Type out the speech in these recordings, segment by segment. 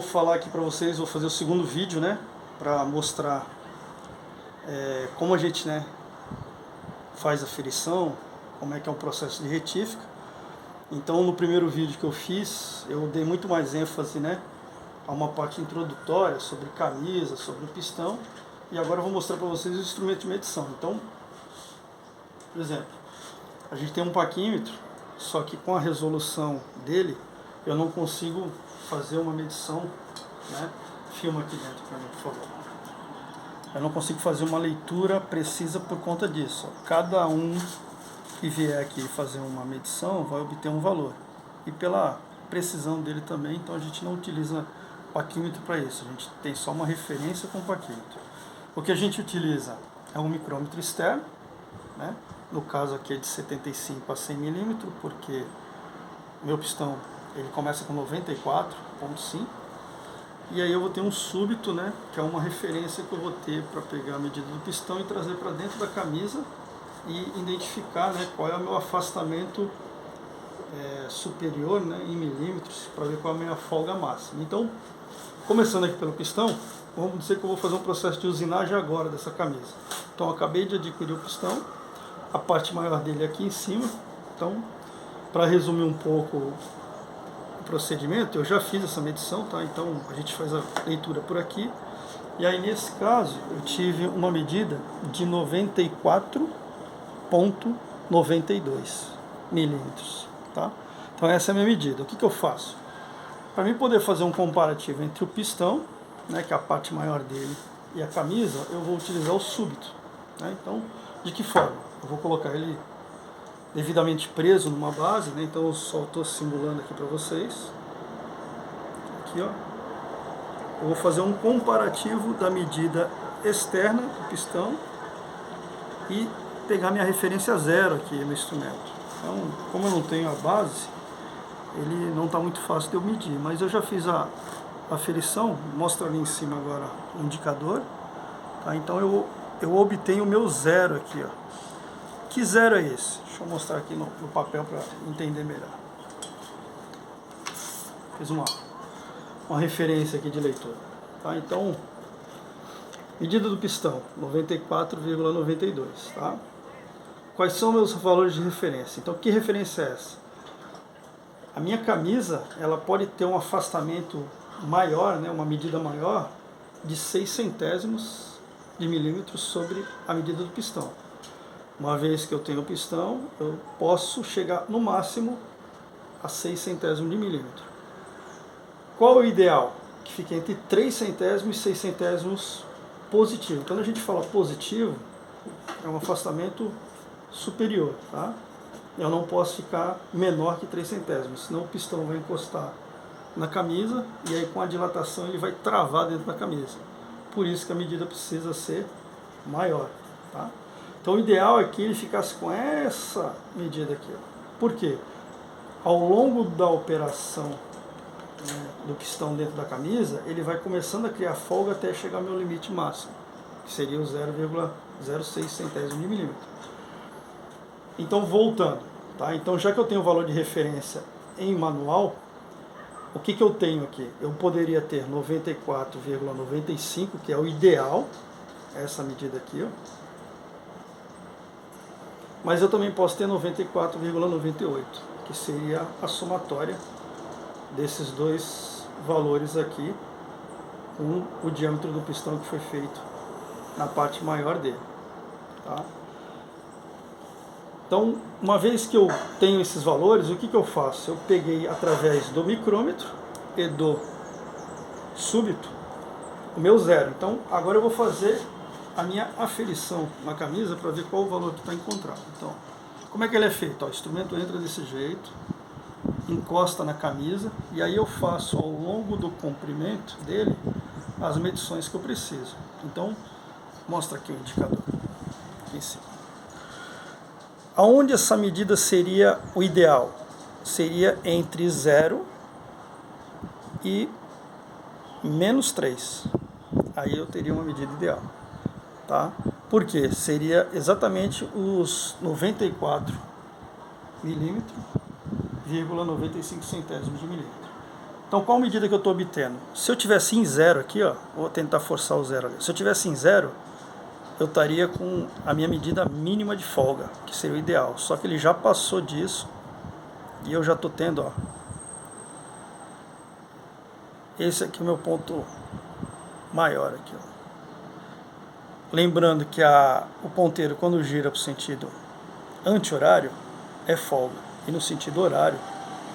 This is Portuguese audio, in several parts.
falar aqui para vocês, vou fazer o segundo vídeo, né, para mostrar como a gente, né, faz a ferição, como é que é um processo de retífica. Então, no primeiro vídeo que eu fiz, eu dei muito mais ênfase, né, a uma parte introdutória sobre camisa, sobre o pistão, e agora eu vou mostrar para vocês o instrumento de medição. Então, por exemplo, a gente tem um paquímetro, só que com a resolução dele, eu não consigo fazer uma medição, né? Filma aqui dentro para mim, por favor. Eu não consigo fazer uma leitura precisa por conta disso. Cada um que vier aqui fazer uma medição vai obter um valor. E pela precisão dele também, então a gente não utiliza paquímetro para isso. A gente tem só uma referência com o paquímetro. O que a gente utiliza é um micrômetro externo, né? No caso aqui é de 75 a 100 milímetros, porque meu pistão ele começa com 94,5, e aí eu vou ter um súbito, né, que é uma referência que eu vou ter para pegar a medida do pistão e trazer para dentro da camisa e identificar, né, qual é o meu afastamento superior, né, em milímetros, para ver qual é a minha folga máxima. Então, começando aqui pelo pistão, vamos dizer que eu vou fazer um processo de usinagem agora dessa camisa. Então, eu acabei de adquirir o pistão, a parte maior dele é aqui em cima. Então, para resumir um pouco o procedimento, eu já fiz essa medição, tá? Então a gente faz a leitura por aqui, e aí nesse caso eu tive uma medida de 94,92 milímetros, tá? Então essa é a minha medida. O que eu faço? Para mim poder fazer um comparativo entre o pistão, né, que é a parte maior dele, e a camisa, eu vou utilizar o súbito, né? Então, de que forma? Eu vou colocar ele devidamente preso numa base, né? Então eu só estou simulando aqui para vocês. Aqui, ó. Eu vou fazer um comparativo da medida externa do pistão e pegar minha referência zero aqui no instrumento. Então, como eu não tenho a base, ele não está muito fácil de eu medir, mas eu já fiz a aferição, mostra ali em cima agora o indicador, tá? Então eu obtenho o meu zero aqui, ó. Que zero é esse? Deixa eu mostrar aqui no papel para entender melhor. Fiz uma referência aqui de leitura. Tá? Então, medida do pistão, 94,92. Tá? Quais são meus valores de referência? Então, que referência é essa? A minha camisa ela pode ter um afastamento maior, né, uma medida maior, de 6 centésimos de milímetros sobre a medida do pistão. Uma vez que eu tenho o pistão, eu posso chegar no máximo a 6 centésimos de milímetro. Qual é o ideal? Que fique entre 3 centésimos e 6 centésimos positivo. Quando a gente fala positivo, é um afastamento superior, tá? Eu não posso ficar menor que 3 centésimos, senão o pistão vai encostar na camisa e aí com a dilatação ele vai travar dentro da camisa. Por isso que a medida precisa ser maior, tá? Então o ideal é que ele ficasse com essa medida aqui. Ó. Por quê? Ao longo da operação, né, do pistão dentro da camisa, ele vai começando a criar folga até chegar ao meu limite máximo, que seria o 0,06 centésimos de milímetro. Então voltando, tá? Então já que eu tenho o valor de referência em manual, o que eu tenho aqui? Eu poderia ter 94,95, que é o ideal, essa medida aqui, ó. Mas eu também posso ter 94,98, que seria a somatória desses dois valores aqui, com o diâmetro do pistão que foi feito na parte maior dele. Tá? Então, uma vez que eu tenho esses valores, o que eu faço? Eu peguei através do micrômetro e do súbito o meu zero. Então, agora eu vou fazer a minha aferição na camisa para ver qual o valor que está encontrado. Então, como é que ele é feito? Ó, o instrumento entra desse jeito, encosta na camisa, e aí eu faço ao longo do comprimento dele as medições que eu preciso. Então, mostra aqui o indicador, aqui em cima. Aonde essa medida seria o ideal? Seria entre 0 e menos 3. Aí eu teria uma medida ideal. Tá? Por quê? Seria exatamente os 94 milímetros, 95 centésimos de milímetro. Então qual medida que eu estou obtendo? Se eu tivesse em zero aqui, ó, vou tentar forçar o zero ali. Se eu tivesse em zero, eu estaria com a minha medida mínima de folga, que seria o ideal. Só que ele já passou disso e eu já estou tendo, ó, esse aqui é o meu ponto maior aqui, ó. Lembrando que o ponteiro, quando gira para o sentido anti-horário, é folga, e no sentido horário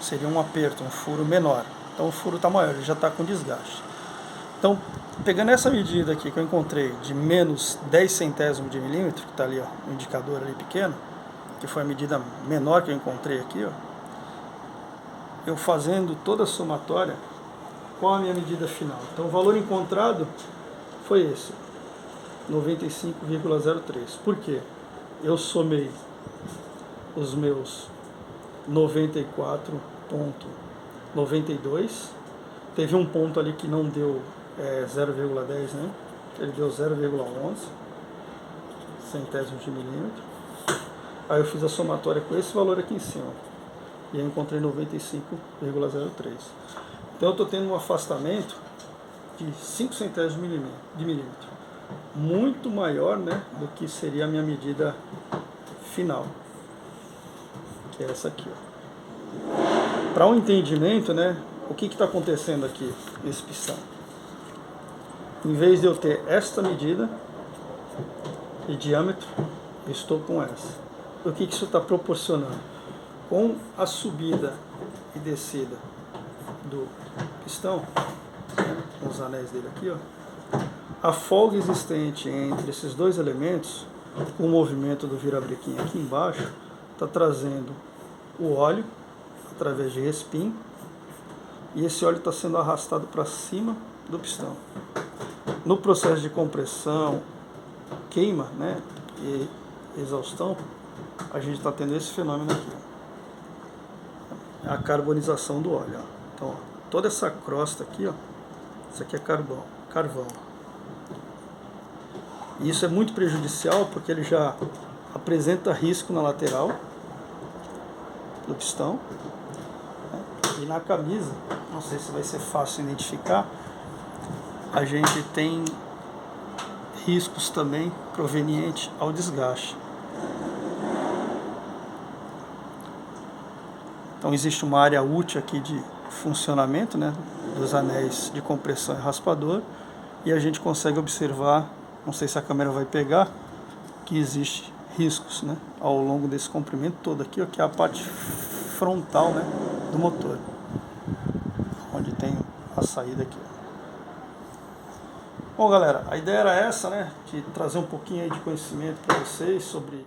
seria um aperto, um furo menor. Então o furo está maior, ele já está com desgaste. Então, pegando essa medida aqui que eu encontrei de menos 10 centésimos de milímetro, que está ali, ó, o indicador ali pequeno, que foi a medida menor que eu encontrei aqui, ó, eu fazendo toda a somatória, qual a minha medida final? Então o valor encontrado foi esse, 95,03. Por quê? Eu somei os meus 94,92. Teve um ponto ali que não deu 0,10, né? Ele deu 0,11 centésimos de milímetro. Aí eu fiz a somatória com esse valor aqui em cima e eu encontrei 95,03. Então eu estou tendo um afastamento de 5 centésimos de milímetro, muito maior, né, do que seria a minha medida final, que é essa aqui, ó. Para um entendimento, né, o que está acontecendo aqui nesse pistão? Em vez de eu ter esta medida de diâmetro, eu estou com essa. O que isso está proporcionando? Com a subida e descida do pistão, com os anéis dele aqui, ó, a folga existente entre esses dois elementos, com o movimento do virabrequim aqui embaixo, está trazendo o óleo através de respin, e esse óleo está sendo arrastado para cima do pistão. No processo de compressão, queima, né, e exaustão, a gente está tendo esse fenômeno aqui, ó, a carbonização do óleo, ó. Então, ó, toda essa crosta aqui, ó, isso aqui é carvão. E isso é muito prejudicial porque ele já apresenta risco na lateral do pistão, né? E na camisa, não sei se vai ser fácil identificar, a gente tem riscos também provenientes ao desgaste. Então existe uma área útil aqui de funcionamento, né, dos anéis de compressão e raspador, e a gente consegue observar, não sei se a câmera vai pegar, que existe riscos, né, ao longo desse comprimento todo aqui, ó, que é a parte frontal, né, do motor, onde tem a saída aqui, ó. Bom, galera, a ideia era essa, né, de trazer um pouquinho aí de conhecimento para vocês sobre